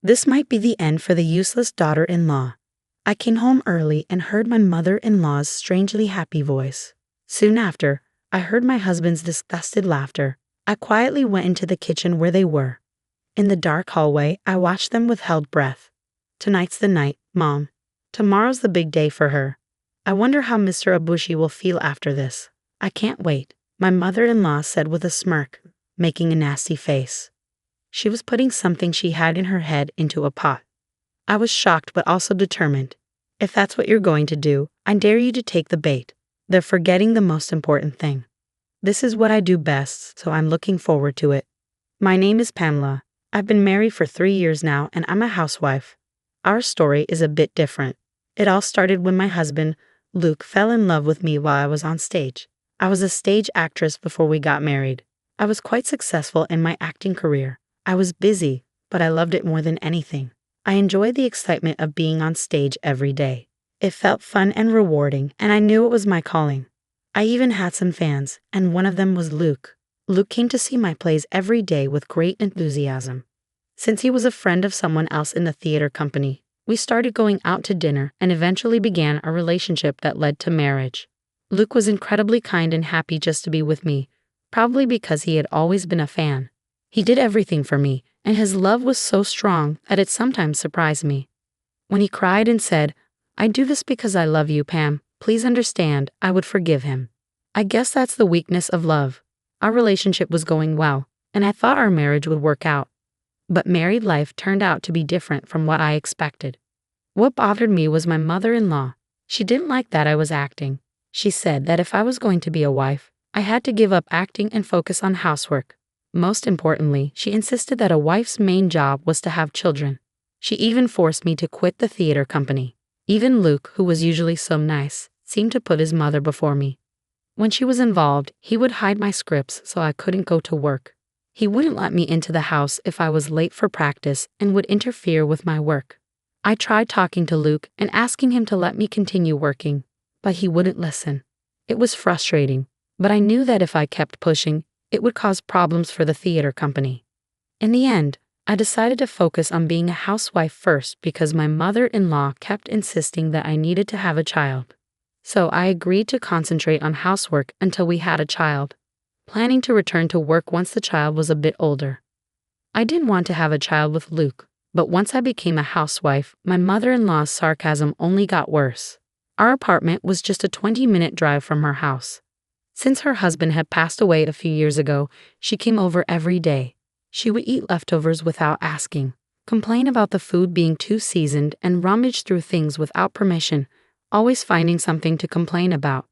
This might be the end for the useless daughter-in-law. I came home early and heard my mother-in-law's strangely happy voice. Soon after, I heard my husband's disgusted laughter. I quietly went into the kitchen where they were. In the dark hallway, I watched them with held breath. Tonight's the night, Mom. Tomorrow's the big day for her. I wonder how Mr. Abushi will feel after this. I can't wait, my mother-in-law said with a smirk, making a nasty face. She was putting something she had in her head into a pot. I was shocked but also determined. If that's what you're going to do, I dare you to take the bait. They're forgetting the most important thing. This is what I do best, so I'm looking forward to it. My name is Pamela. I've been married for 3 years now and I'm a housewife. Our story is a bit different. It all started when my husband, Luke, fell in love with me while I was on stage. I was a stage actress before we got married. I was quite successful in my acting career. I was busy, but I loved it more than anything. I enjoyed the excitement of being on stage every day. It felt fun and rewarding, and I knew it was my calling. I even had some fans, and one of them was Luke. Luke came to see my plays every day with great enthusiasm. Since he was a friend of someone else in the theater company, we started going out to dinner and eventually began a relationship that led to marriage. Luke was incredibly kind and happy just to be with me, probably because he had always been a fan. He did everything for me, and his love was so strong that it sometimes surprised me. When he cried and said, "I do this because I love you, Pam, please understand," I would forgive him. I guess that's the weakness of love. Our relationship was going well, and I thought our marriage would work out. But married life turned out to be different from what I expected. What bothered me was my mother-in-law. She didn't like that I was acting. She said that if I was going to be a wife, I had to give up acting and focus on housework. Most importantly, she insisted that a wife's main job was to have children. She even forced me to quit the theater company. Even Luke, who was usually so nice, seemed to put his mother before me. When she was involved, he would hide my scripts so I couldn't go to work. He wouldn't let me into the house if I was late for practice and would interfere with my work. I tried talking to Luke and asking him to let me continue working, but he wouldn't listen. It was frustrating, but I knew that if I kept pushing, it would cause problems for the theater company. In the end, I decided to focus on being a housewife first because my mother-in-law kept insisting that I needed to have a child. So I agreed to concentrate on housework until we had a child, planning to return to work once the child was a bit older. I didn't want to have a child with Luke, but once I became a housewife, my mother-in-law's sarcasm only got worse. Our apartment was just a 20-minute drive from her house. Since her husband had passed away a few years ago, she came over every day. She would eat leftovers without asking, complain about the food being too seasoned, and rummage through things without permission, always finding something to complain about.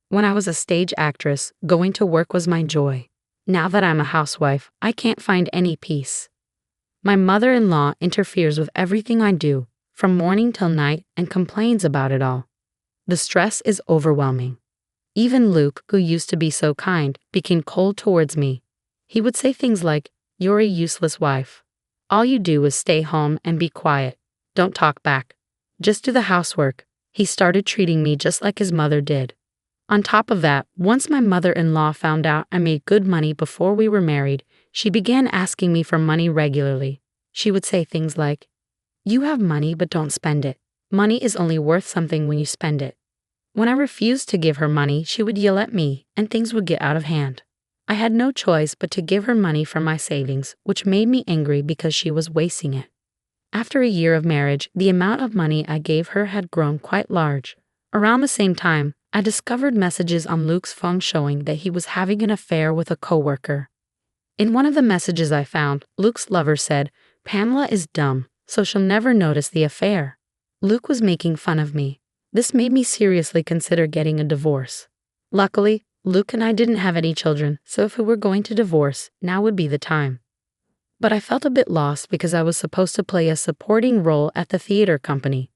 When I was a stage actress, going to work was my joy. Now that I'm a housewife, I can't find any peace. My mother-in-law interferes with everything I do, from morning till night, and complains about it all. The stress is overwhelming. Even Luke, who used to be so kind, became cold towards me. He would say things like, "You're a useless wife. All you do is stay home and be quiet. Don't talk back. Just do the housework." He started treating me just like his mother did. On top of that, once my mother-in-law found out I made good money before we were married, she began asking me for money regularly. She would say things like, "You have money but don't spend it. Money is only worth something when you spend it." When I refused to give her money, she would yell at me, and things would get out of hand. I had no choice but to give her money from my savings, which made me angry because she was wasting it. After a year of marriage, the amount of money I gave her had grown quite large. Around the same time, I discovered messages on Luke's phone showing that he was having an affair with a coworker. In one of the messages I found, Luke's lover said, "Pamela is dumb, so she'll never notice the affair." Luke was making fun of me. This made me seriously consider getting a divorce. Luckily, Luke and I didn't have any children, so if we were going to divorce, now would be the time. But I felt a bit lost because I was supposed to play a supporting role at the theater company.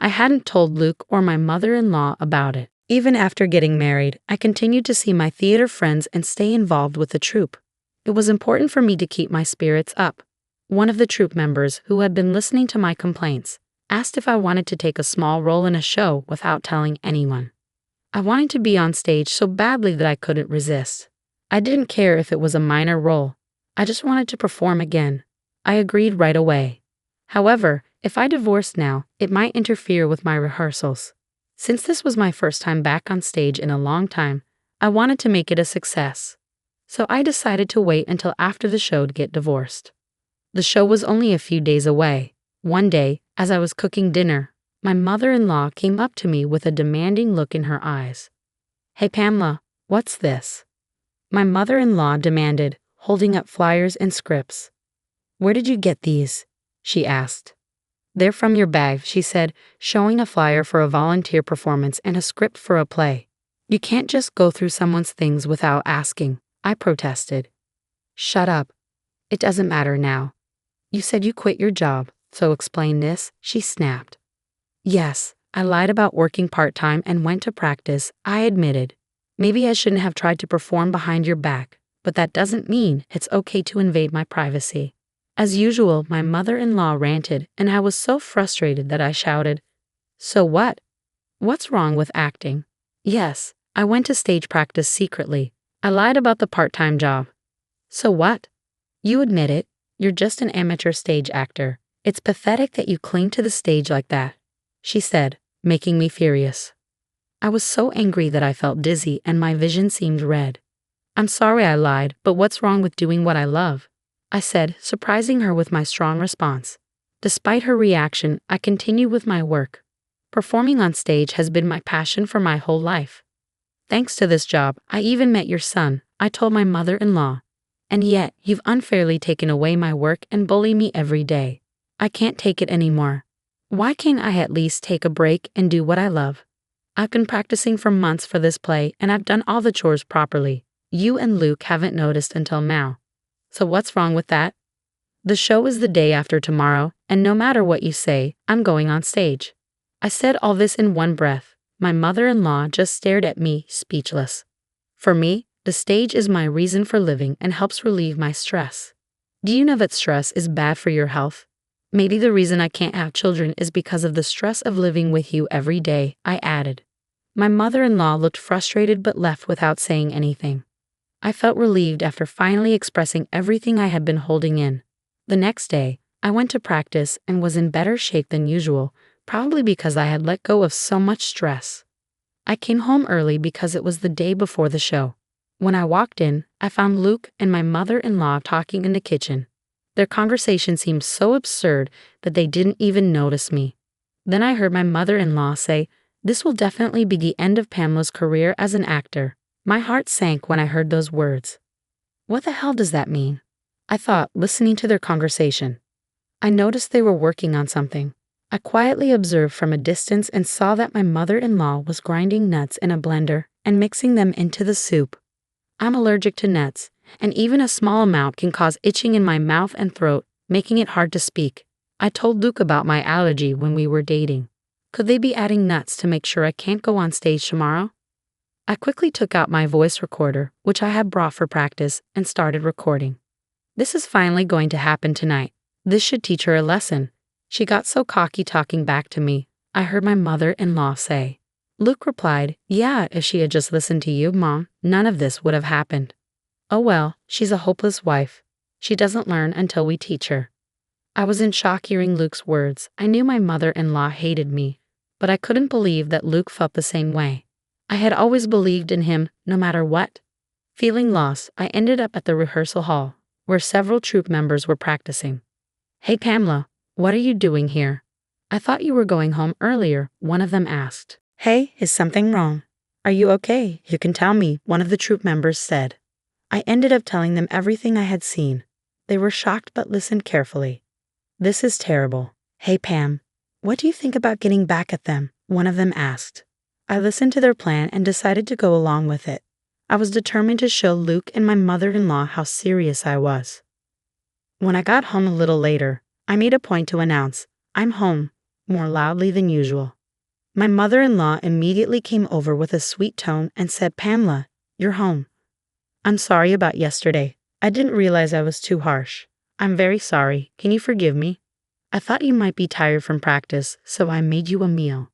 I hadn't told Luke or my mother-in-law about it. Even after getting married, I continued to see my theater friends and stay involved with the troupe. It was important for me to keep my spirits up. One of the troupe members, who had been listening to my complaints, asked if I wanted to take a small role in a show without telling anyone. I wanted to be on stage so badly that I couldn't resist. I didn't care if it was a minor role. I just wanted to perform again. I agreed right away. However, if I divorced now, it might interfere with my rehearsals. Since this was my first time back on stage in a long time, I wanted to make it a success. So I decided to wait until after the show to get divorced. The show was only a few days away. One day, as I was cooking dinner, my mother-in-law came up to me with a demanding look in her eyes. "Hey Pamela, what's this?" My mother-in-law demanded, holding up flyers and scripts. "Where did you get these?" she asked. "They're from your bag," she said, showing a flyer for a volunteer performance and a script for a play. "You can't just go through someone's things without asking," I protested. "Shut up. It doesn't matter now. You said you quit your job, so explain this," she snapped. "Yes, I lied about working part-time and went to practice," I admitted. "Maybe I shouldn't have tried to perform behind your back, but that doesn't mean it's okay to invade my privacy." As usual, my mother-in-law ranted, and I was so frustrated that I shouted, "So what? What's wrong with acting?" "Yes, I went to stage practice secretly. I lied about the part-time job." "So what? You admit it. You're just an amateur stage actor. It's pathetic that you cling to the stage like that," she said, making me furious. I was so angry that I felt dizzy and my vision seemed red. "I'm sorry I lied, but what's wrong with doing what I love?" I said, surprising her with my strong response. Despite her reaction, I continued with my work. Performing on stage has been my passion for my whole life. "Thanks to this job, I even met your son," I told my mother-in-law. "And yet, you've unfairly taken away my work and bully me every day. I can't take it anymore. Why can't I at least take a break and do what I love? I've been practicing for months for this play and I've done all the chores properly. You and Luke haven't noticed until now. So what's wrong with that? The show is the day after tomorrow, and no matter what you say, I'm going on stage." I said all this in one breath. My mother-in-law just stared at me, speechless. For me, the stage is my reason for living and helps relieve my stress. Do you know that stress is bad for your health? Maybe the reason I can't have children is because of the stress of living with you every day, I added. My mother-in-law looked frustrated but left without saying anything. I felt relieved after finally expressing everything I had been holding in. The next day, I went to practice and was in better shape than usual, probably because I had let go of so much stress. I came home early because it was the day before the show. When I walked in, I found Luke and my mother-in-law talking in the kitchen. Their conversation seemed so absurd that they didn't even notice me. Then I heard my mother-in-law say, "This will definitely be the end of Pamela's career as an actor." My heart sank when I heard those words. What the hell does that mean? I thought, listening to their conversation. I noticed they were working on something. I quietly observed from a distance and saw that my mother-in-law was grinding nuts in a blender and mixing them into the soup. I'm allergic to nuts, and even a small amount can cause itching in my mouth and throat, making it hard to speak. I told Luke about my allergy when we were dating. Could they be adding nuts to make sure I can't go on stage tomorrow? I quickly took out my voice recorder, which I had brought for practice, and started recording. "This is finally going to happen tonight. This should teach her a lesson." She got so cocky talking back to me, I heard my mother-in-law say. Luke replied, "Yeah, if she had just listened to you, Mom, none of this would have happened." "Oh well, she's a hopeless wife. She doesn't learn until we teach her." I was in shock hearing Luke's words. I knew my mother-in-law hated me, but I couldn't believe that Luke felt the same way. I had always believed in him, no matter what. Feeling lost, I ended up at the rehearsal hall, where several troupe members were practicing. "Hey Pamela, what are you doing here? I thought you were going home earlier," one of them asked. "Hey, is something wrong? Are you okay? You can tell me," one of the troupe members said. I ended up telling them everything I had seen. They were shocked but listened carefully. "This is terrible. Hey Pam, what do you think about getting back at them?" one of them asked. I listened to their plan and decided to go along with it. I was determined to show Luke and my mother-in-law how serious I was. When I got home a little later, I made a point to announce, "I'm home," more loudly than usual. My mother-in-law immediately came over with a sweet tone and said, "Pamela, you're home. I'm sorry about yesterday. I didn't realize I was too harsh. I'm very sorry. Can you forgive me? I thought you might be tired from practice, so I made you a meal.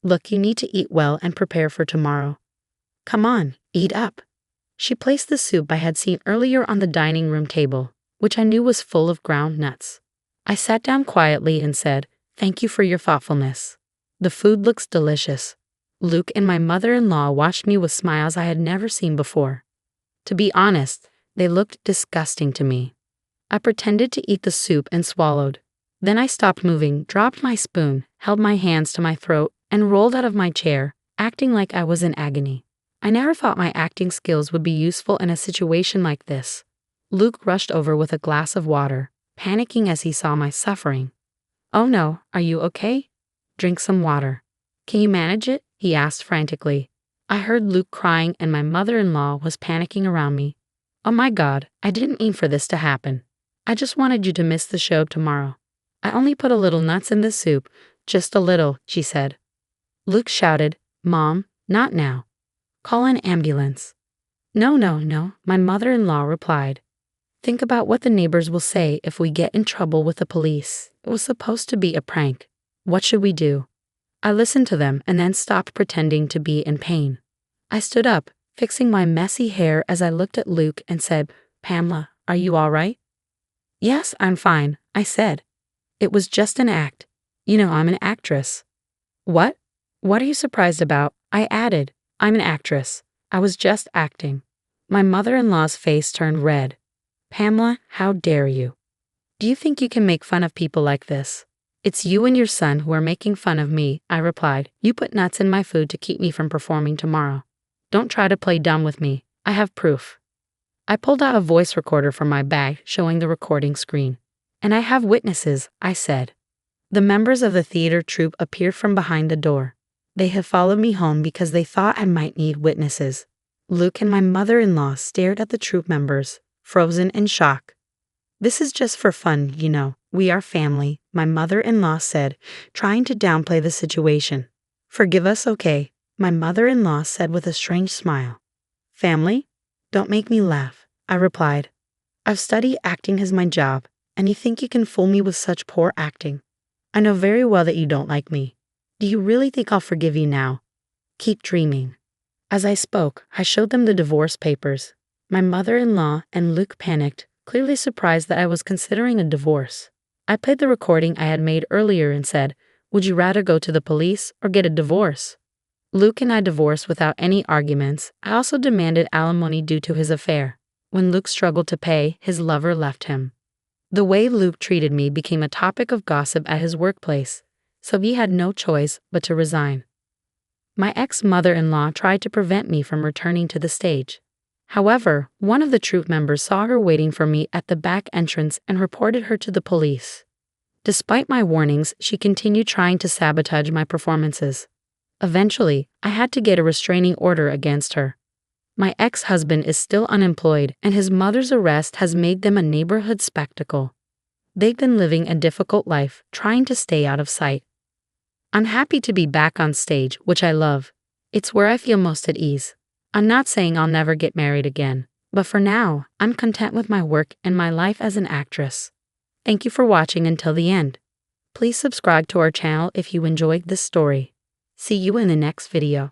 Look, you need to eat well and prepare for tomorrow. Come on, eat up." She placed the soup I had seen earlier on the dining room table, which I knew was full of ground nuts. I sat down quietly and said, "Thank you for your thoughtfulness. The food looks delicious." Luke and my mother-in-law watched me with smiles I had never seen before. To be honest, they looked disgusting to me. I pretended to eat the soup and swallowed. Then I stopped moving, dropped my spoon, held my hands to my throat, and rolled out of my chair, acting like I was in agony. I never thought my acting skills would be useful in a situation like this. Luke rushed over with a glass of water, panicking as he saw my suffering. "Oh no, are you okay? Drink some water. Can you manage it?" he asked frantically. I heard Luke crying and my mother-in-law was panicking around me. "Oh my God, I didn't mean for this to happen. I just wanted you to miss the show tomorrow. I only put a little nuts in the soup, just a little," she said. Luke shouted, "Mom, not now. Call an ambulance." "No, no, no," my mother-in-law replied. "Think about what the neighbors will say if we get in trouble with the police. It was supposed to be a prank. What should we do?" I listened to them and then stopped pretending to be in pain. I stood up, fixing my messy hair as I looked at Luke and said, "Pamela, are you all right?" "Yes, I'm fine," I said. "It was just an act. You know I'm an actress." "What? What are you surprised about?" I added. "I'm an actress. I was just acting." My mother-in-law's face turned red. "Pamela, how dare you? Do you think you can make fun of people like this?" "It's you and your son who are making fun of me," I replied. "You put nuts in my food to keep me from performing tomorrow. Don't try to play dumb with me. I have proof." I pulled out a voice recorder from my bag, showing the recording screen. "And I have witnesses," I said. The members of the theater troupe appeared from behind the door. They had followed me home because they thought I might need witnesses. Luke and my mother-in-law stared at the troupe members, frozen in shock. "This is just for fun, you know. We are family," my mother-in-law said, trying to downplay the situation. "Forgive us, okay?" my mother-in-law said with a strange smile. "Family? Don't make me laugh," I replied. "I've studied acting as my job, and you think you can fool me with such poor acting? I know very well that you don't like me. Do you really think I'll forgive you now? Keep dreaming." As I spoke, I showed them the divorce papers. My mother-in-law and Luke panicked, clearly surprised that I was considering a divorce. I played the recording I had made earlier and said, "Would you rather go to the police or get a divorce?" Luke and I divorced without any arguments. I also demanded alimony due to his affair. When Luke struggled to pay, his lover left him. The way Luke treated me became a topic of gossip at his workplace, so he had no choice but to resign. My ex-mother-in-law tried to prevent me from returning to the stage. However, one of the troupe members saw her waiting for me at the back entrance and reported her to the police. Despite my warnings, she continued trying to sabotage my performances. Eventually, I had to get a restraining order against her. My ex-husband is still unemployed, and his mother's arrest has made them a neighborhood spectacle. They've been living a difficult life, trying to stay out of sight. I'm happy to be back on stage, which I love. It's where I feel most at ease. I'm not saying I'll never get married again, but for now, I'm content with my work and my life as an actress. Thank you for watching until the end. Please subscribe to our channel if you enjoyed this story. See you in the next video.